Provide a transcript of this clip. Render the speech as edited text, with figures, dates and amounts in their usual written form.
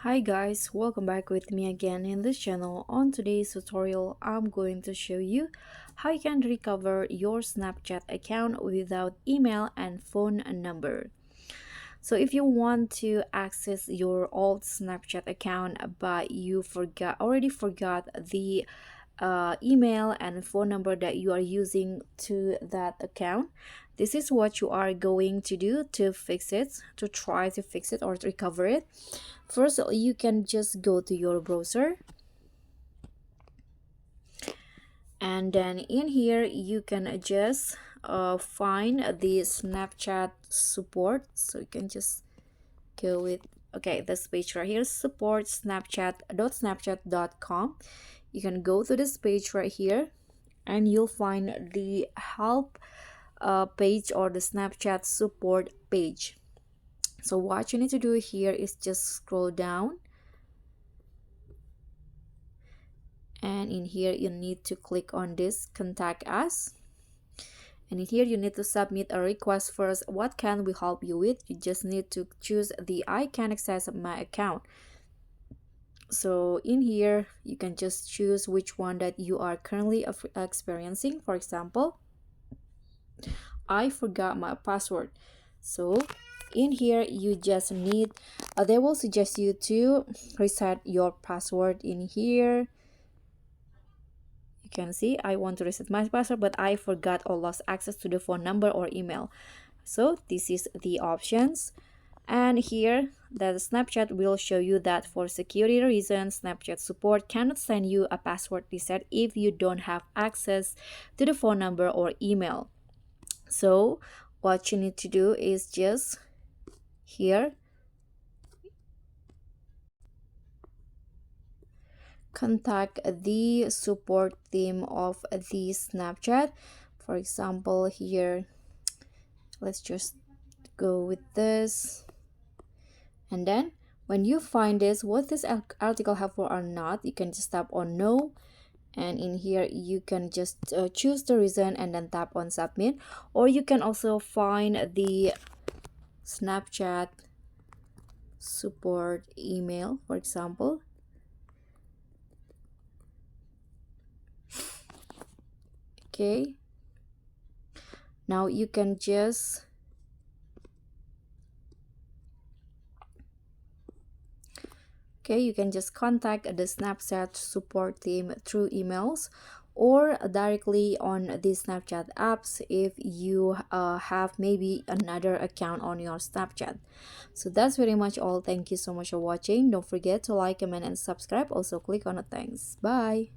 Hi guys, welcome back with me again in this channel. On today's tutorial, I'm going to show you how you can recover your Snapchat account without email and phone number. So if you want to access your old Snapchat account but you already forgot the email and phone number that you are using to that account, this is what you are going to do to fix it, to try to fix it or to recover it. First, you can just go to your browser, and then in here you can just find the Snapchat support. So you can just go with, okay, this page right here, support snapchat.snapchat.com. You can go to this page right here and you'll find the help page or the Snapchat support page. So what you need to do here is just scroll down, and in here you need to click on this contact us, and in here you need to submit a request first. What can we help you with? You just need to choose the I can access my account. So in here you can just choose which one that you are currently experiencing. For example, I forgot my password. So in here you just need they will suggest you to reset your password. In here you can see I want to reset my password, but I forgot or lost access to the phone number or email. So this is the options, and here the Snapchat will show you that for security reasons, Snapchat support cannot send you a password reset if you don't have access to the phone number or email. So what you need to do is just here contact the support team of the Snapchat. For example, here let's just go with this, and then when you find this, what this article helpful or not, you can just tap on no, and in here you can just choose the reason and then tap on submit. Or you can also find the Snapchat support email, for example. Okay, now you can just contact the Snapchat support team through emails or directly on the Snapchat apps if you have maybe another account on your Snapchat. So that's very much all. Thank you so much for watching. Don't forget to like, comment, and subscribe. Also click on the thanks. Bye.